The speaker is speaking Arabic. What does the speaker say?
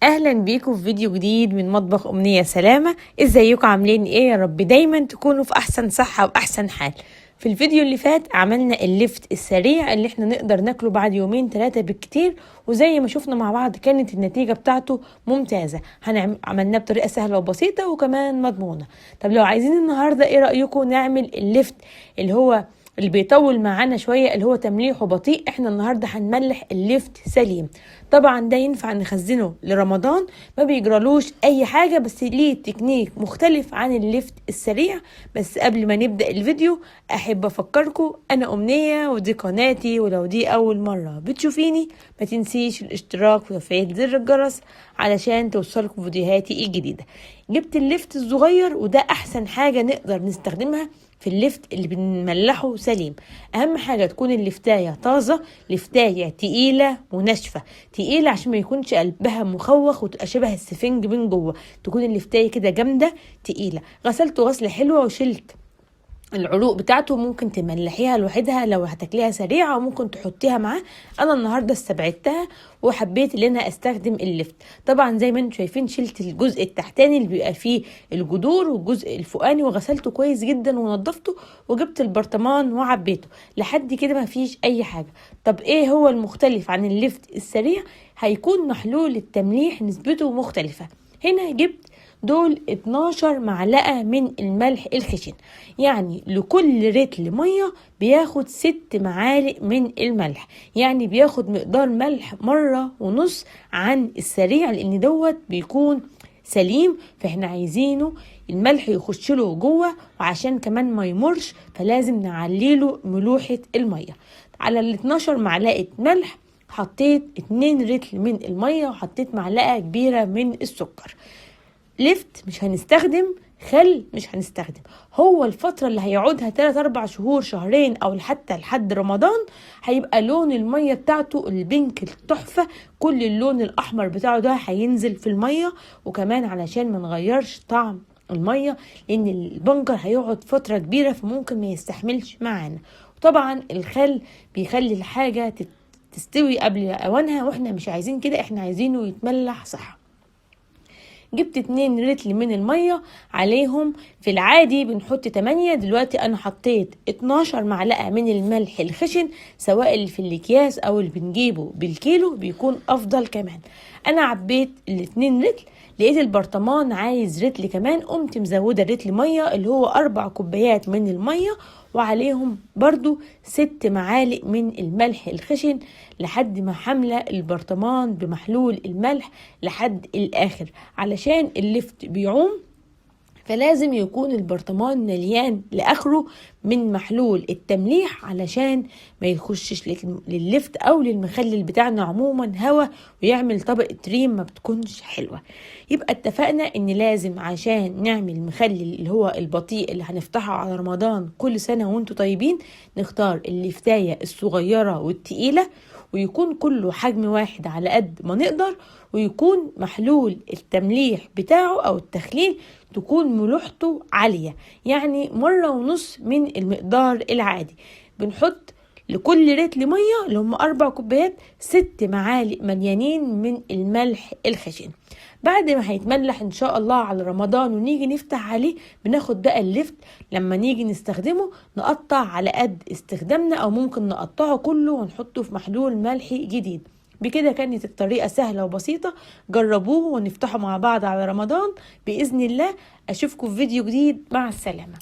اهلا بيكم في فيديو جديد من مطبخ امنية سلامة. ازيكم عاملين ايه؟ يا رب دايما تكونوا في احسن صحة واحسن حال. في الفيديو اللي فات عملنا الليفت السريع اللي احنا نقدر ناكله بعد يومين 3 بالكتير، وزي ما شفنا مع بعض كانت النتيجة بتاعته ممتازة. عملناه بطريقة سهلة وبسيطة وكمان مضمونة. طب لو عايزين النهاردة ايه رأيكم نعمل الليفت اللي بيطول معانا شوية، اللي هو تمليحه بطيء؟ احنا النهاردة هنملح الليفت سليم. طبعا ده ينفع نخزنه لرمضان، ما بيجرالوش اي حاجة، بس ليه تكنيك مختلف عن الليفت السريع. بس قبل ما نبدأ الفيديو احب افكركم انا امنية ودي قناتي، ولو دي اول مرة بتشوفيني ما تنسيش الاشتراك وتفعيل زر الجرس علشان توصلكم فيديوهاتي الجديدة. جبت الليفت الصغير، وده احسن حاجة نقدر نستخدمها في الليفت اللي بنملحه سليم. اهم حاجة تكون اللفتاية طازة، لفتاية تقيلة وناشفة. تقيلة عشان ما يكونش قلبها مخوخ وتبقى شبه السفنج من جوه، تكون اللفتاية كده جامدة تقيلة. غسلته غسلة حلوة وشلت العروق بتاعته. ممكن تملحيها لوحدها لو هتاكليها سريعة، وممكن تحطيها معاه. انا النهاردة استبعدتها وحبيت ان انا استخدم اللفت. طبعا زي ما انتم شايفين شلت الجزء التحتاني اللي بيبقى فيه الجذور والجزء الفوقاني، وغسلته كويس جدا ونضفته، وجبت البرطمان وعبيته. لحد كده ما فيش اي حاجة. طب ايه هو المختلف عن اللفت السريع؟ هيكون محلول التمليح نسبته مختلفة. هنا جبت دول 12 معلقة من الملح الخشن، يعني لكل رتل مية بياخد 6 معالق من الملح، يعني بياخد مقدار ملح 1.5 عن السريع، لان دوت بيكون سليم. فاحنا عايزينه الملح يخش له جوه، وعشان كمان ما يمرش فلازم نعليله ملوحة المية. على ال 12 معلقة ملح حطيت 2 رتل من المية، وحطيت معلقة كبيرة من السكر. لفت مش هنستخدم، خل مش هنستخدم. هو الفترة اللي هيقعدها 3-4 شهور، شهرين او حتى لحد رمضان، هيبقى لون المية بتاعته البنك التحفة. كل اللون الاحمر بتاعه ده هينزل في المية. وكمان علشان ما نغيرش طعم المية، لان البنجر هيقعد فترة كبيرة فممكن ما يستحملش معانا. وطبعا الخل بيخلي الحاجة تستوي قبل اوانها، واحنا مش عايزين كده، احنا عايزينه يتملح صح. جبت 2 رتل من المية، عليهم في العادي بنحط 8، دلوقتي انا حطيت 12 معلقة من الملح الخشن، سواء اللي في الاكياس او اللي بنجيبه بالكيلو بيكون افضل كمان. انا عبيت 2 رتل، لقيت البرطمان عايز رتل كمان، قمت مزودة رتل مية اللي هو 4 كوبايات من المية، وعليهم برضو 6 معالق من الملح الخشن، لحد ما حملة البرطمان بمحلول الملح لحد الآخر. علشان اللفت بيعوم فلازم يكون البرطمان مليان لآخره من محلول التمليح، علشان ما يخشش لللفت او للمخلل بتاعنا عموما هوا ويعمل طبقة ريم ما بتكونش حلوة. يبقى اتفقنا ان لازم عشان نعمل مخلل اللي هو البطيء اللي هنفتحه على رمضان كل سنة وانتوا طيبين، نختار اللفتاية الصغيرة والتقيلة، ويكون كله حجم واحد على قد ما نقدر، ويكون محلول التمليح بتاعه او التخليل تكون ملوحته عالية، يعني 1.5 من المقدار العادي. بنحط لكل رتل مية اللي هم 4 كوبايات 6 معالق مليانين من الملح الخشن. بعد ما هيتملح ان شاء الله على رمضان ونيجي نفتح عليه، بناخد بقى اللفت لما نيجي نستخدمه نقطع على قد استخدامنا، او ممكن نقطعه كله ونحطه في محلول ملحي جديد. بكده كانت الطريقة سهلة وبسيطة. جربوه ونفتحه مع بعض على رمضان بإذن الله. أشوفكم في فيديو جديد، مع السلامة.